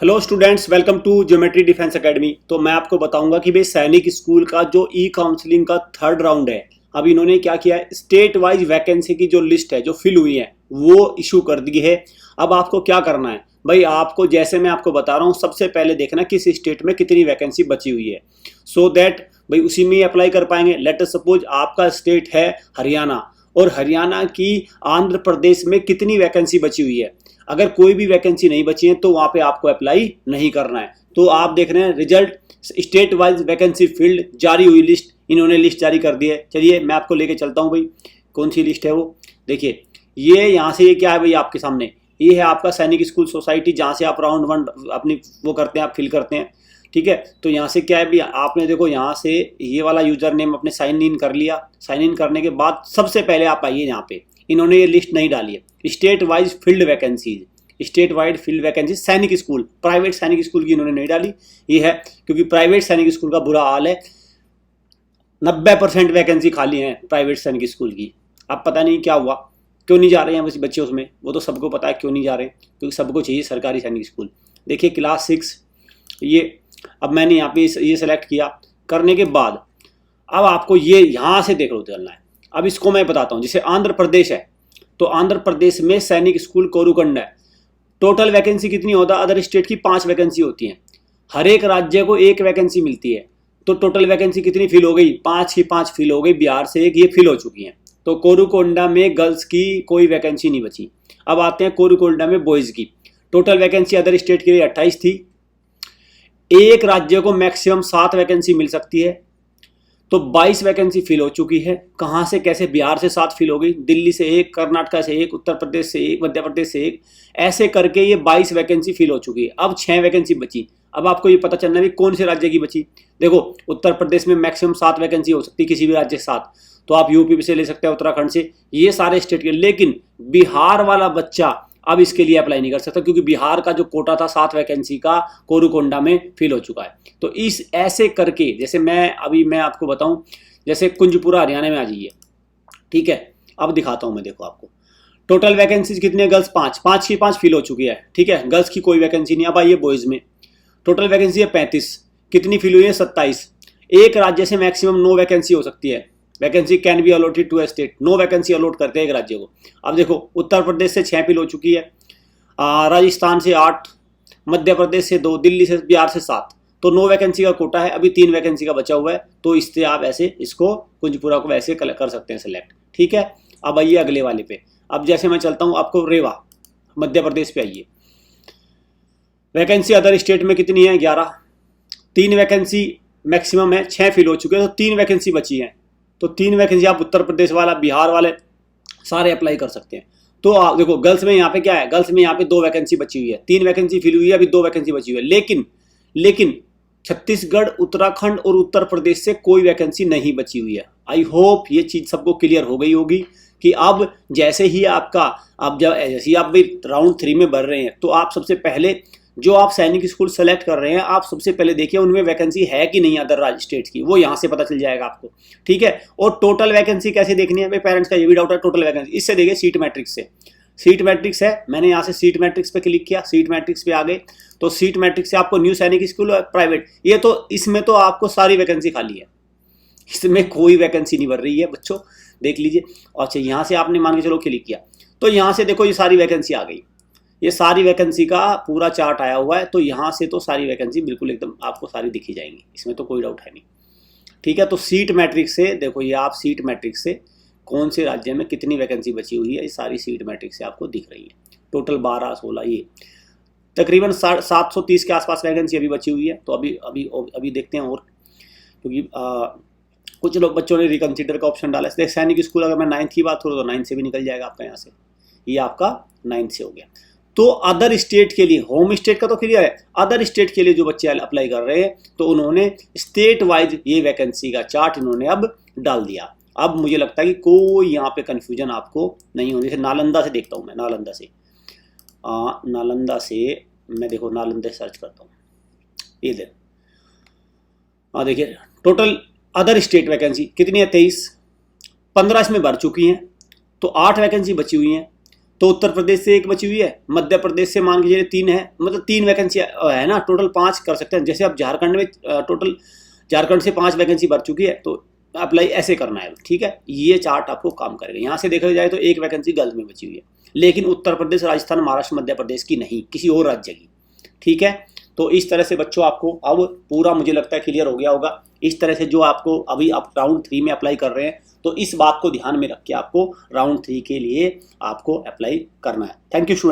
Hello students, welcome to Geometry Defence Academy. तो मैं आपको बताऊंगा कि भाई सैनिक स्कूल का जो ई काउंसलिंग का थर्ड राउंड है, अब इन्होंने क्या किया है, स्टेट वाइज वैकेंसी की जो लिस्ट है जो फिल हुई है वो इशू कर दी है। अब आपको क्या करना है भाई, आपको जैसे मैं आपको बता रहा हूँ, सबसे पहले देखना किस स्टेट में कितनी वैकेंसी बची हुई है, सो दैट भाई उसी में अप्लाई कर पाएंगे। लेट अस सपोज आपका स्टेट है हरियाणा, और हरियाणा की आंध्र प्रदेश में कितनी वैकेंसी बची हुई है। अगर कोई भी वैकेंसी नहीं बची है तो वहां पे आपको अप्लाई नहीं करना है। तो आप देख रहे हैं result, state wise vacancy field जारी हुई लिस्ट, इन्होंने लिस्ट जारी कर दी है। चलिए मैं आपको लेके चलता हूं भाई, कौन सी लिस्ट है वो। देखिए ये यहाँ से, ये क्या है भाई आपके सामने, ये है आपका सैनिक स्कूल सोसाइटी, जहाँ से आप राउंड वन अपनी वो करते हैं, आप फिल करते हैं। ठीक है, तो यहाँ से क्या है भी, आपने देखो यहाँ से ये वाला यूजर नेम अपने साइन इन कर लिया। साइन इन करने के बाद सबसे पहले आप आइए यहाँ पे, इन्होंने ये लिस्ट नहीं डाली है, state wise field vacancies, state wide field vacancy सैनिक स्कूल, प्राइवेट सैनिक स्कूल की इन्होंने नहीं डाली। ये है क्योंकि प्राइवेट सैनिक स्कूल का बुरा हाल है, 90% वैकेंसी खाली है प्राइवेट सैनिक स्कूल की। अब पता नहीं क्या हुआ, क्यों नहीं जा रहे हैं बच्चे उसमें, वो तो सबको पता है क्यों नहीं जा रहे, क्योंकि सबको चाहिए सरकारी सैनिक स्कूल। देखिए क्लास 6 ये, अब मैंने यहाँ पे ये सेलेक्ट किया, करने के बाद अब आपको ये यहाँ से देख लो चलना है। अब इसको मैं बताता हूँ, जैसे आंध्र प्रदेश है तो आंध्र प्रदेश में सैनिक स्कूल कोरुकोंड है। टोटल वैकेंसी कितनी होता है, अदर स्टेट की 5 वैकेंसी होती हैं, हर एक राज्य को 1 वैकेंसी मिलती है। तो टोटल वैकेंसी कितनी फिल हो गई, 5 की 5 फिल हो गई, बिहार से 1 ये फिल हो चुकी हैं। तो कोरुकोंडा में गर्ल्स की कोई वैकेंसी नहीं बची। अब आते हैं कोरुकोंडा में बॉयज़ की। टोटल वैकेंसी अदर स्टेट के लिए 28 थी, एक राज्य को मैक्सिमम 7 वैकेंसी मिल सकती है, तो 22 वैकेंसी फिल हो चुकी है। कहाँ से कैसे, बिहार से 7 फिल हो गई, दिल्ली से 1, कर्नाटका से 1, उत्तर प्रदेश से 1, मध्य प्रदेश से 1, ऐसे करके ये 22 वैकेंसी फिल हो चुकी है। अब 6 वैकेंसी बची। अब आपको ये पता चलना है कौन से राज्य की बची। देखो उत्तर प्रदेश में मैक्सिमम 7 वैकेंसी हो सकती है, किसी भी राज्य से 7, तो आप यूपी से ले सकते हैं, उत्तराखंड से, ये सारे स्टेट के। लेकिन बिहार वाला बच्चा अब इसके लिए अप्लाई नहीं कर सकता, क्योंकि बिहार का जो कोटा था 7 वैकेंसी का कोरुकोंडा में फिल हो चुका है। तो इस ऐसे करके, जैसे मैं आपको बताऊं, जैसे कुंजपुरा हरियाणा में आ जाइए, ठीक है, अब दिखाता हूं मैं, देखो आपको टोटल वैकेंसीज कितनी है, गर्ल्स 5 की 5 फिल हो चुकी है, ठीक है, गर्ल्स की कोई वैकेंसी नहीं। अब आइए बॉयज में, टोटल वैकेंसी है 35, कितनी फिल हुई है 27। एक राज्य से मैक्सिमम 9 वैकेंसी हो सकती है, vacancy can be allotted to a state, 9 vacancy allot करते हैं एक राज्य को। अब देखो उत्तर प्रदेश से 6 फिल हो चुकी है, राजस्थान से 8, मध्य प्रदेश से 2, दिल्ली से, बिहार से 7, तो 9 वैकेंसी का कोटा है, अभी 3 वैकेंसी का बचा हुआ है। तो इससे आप ऐसे इसको कुंजपुरा को वैसे कर सकते हैं सेलेक्ट, ठीक है। अब आइए अगले वाले पे, अब जैसे मैं चलता हूँ आपको रेवा मध्य प्रदेश पे आइए। वैकेंसी अदर स्टेट में कितनी है, 11, 3 वैकेंसी मैक्सिमम है, 6 फिल हो चुके हैं, तो 3 वैकेंसी बची है। तो 3 वैकेंसी आप उत्तर प्रदेश वाला, बिहार वाले सारे अप्लाई कर सकते हैं। तो आप देखो गर्ल्स में यहाँ पे क्या है, गर्ल्स में यहाँ पे 2 वैकेंसी बची हुई है, 3 वैकेंसी फिल हुई है, अभी 2 वैकेंसी बची हुई है। लेकिन छत्तीसगढ़, उत्तराखंड और उत्तर प्रदेश से कोई वैकेंसी नहीं बची हुई है। आई होप ये चीज़ सबको क्लियर हो गई होगी कि अब जैसे ही आपका, अब जैसे ही आप भी राउंड 3 में बढ़ रहे हैं, तो आप सबसे पहले जो आप सैनिक स्कूल सेलेक्ट कर रहे हैं, आप सबसे पहले देखिए उनमें वैकेंसी है कि नहीं अदर राज्य स्टेट्स की, वो यहाँ से पता चल जाएगा आपको, ठीक है। और टोटल वैकेंसी कैसे देखनी है भाई, पेरेंट्स का ये भी डाउट है, टोटल वैकेंसी इससे देखिए सीट मैट्रिक्स से। सीट मैट्रिक्स है, मैंने यहाँ से सीट मैट्रिक्स पे क्लिक किया, सीट मैट्रिक्स पे आ गए, तो सीट मैट्रिक्स से आपको न्यू सैनिक स्कूल प्राइवेट, ये तो इसमें तो आपको सारी वैकेंसी खाली है, इसमें कोई वैकेंसी नहीं भर रही है बच्चों, देख लीजिए। अच्छा यहाँ से आपने मान के चलो क्लिक किया, तो यहाँ से देखो ये सारी वैकेंसी आ गई, ये सारी वैकेंसी का पूरा चार्ट आया हुआ है। तो यहाँ से तो सारी वैकेंसी बिल्कुल एकदम आपको सारी दिखी जाएंगी, इसमें तो कोई डाउट है नहीं, ठीक है। तो सीट मैट्रिक्स से देखो, ये आप सीट मैट्रिक्स से कौन से राज्य में कितनी वैकेंसी बची हुई है, ये सारी सीट मैट्रिक्स से आपको दिख रही है। टोटल 12, 16, ये तकरीबन 730 के आसपास वैकेंसी अभी बची हुई है। तो अभी देखते हैं, और क्योंकि कुछ लोग बच्चों ने रिकन्सिडर का ऑप्शन डाला है। सैनिक स्कूल अगर मैं 9th की बात करूँ तो 9th से भी निकल जाएगा आपका, यहाँ से ये आपका 9th से हो गया। तो अदर स्टेट के लिए, होम स्टेट का तो क्लियर है, अदर स्टेट के लिए जो बच्चे अप्लाई कर रहे हैं, तो उन्होंने स्टेट वाइज ये वैकेंसी का चार्ट इन्होंने अब डाल दिया। अब मुझे लगता है कि कोई यहाँ पे कन्फ्यूजन आपको नहीं होनी। जैसे नालंदा से देखता हूँ मैं, नालंदा से मैं देखो, नालंदा सर्च करता हूँ, ये देखिए टोटल अदर स्टेट वैकेंसी कितनी है, 23, 15 इसमें भर चुकी हैं, तो 8 वैकेंसी बची हुई हैं। तो उत्तर प्रदेश से एक बची हुई है, मध्य प्रदेश से मान के चलिए 3 है, मतलब 3 वैकेंसी है ना, टोटल 5 कर सकते हैं। जैसे अब झारखंड में टोटल झारखंड से 5 वैकेंसी भर चुकी है, तो अप्लाई ऐसे करना है, ठीक है। ये चार्ट आपको काम करेगा। यहाँ से देखा जाए तो एक वैकेंसी गर्ल्स में बची हुई है, लेकिन उत्तर प्रदेश, राजस्थान, महाराष्ट्र, मध्य प्रदेश की नहीं, किसी और राज्य की, ठीक है। तो इस तरह से बच्चों आपको अब पूरा मुझे लगता है क्लियर हो गया होगा। इस तरह से जो आपको अभी आप राउंड 3 में अप्लाई कर रहे हैं, तो इस बात को ध्यान में रख के आपको राउंड 3 के लिए आपको अप्लाई करना है। Thank you student.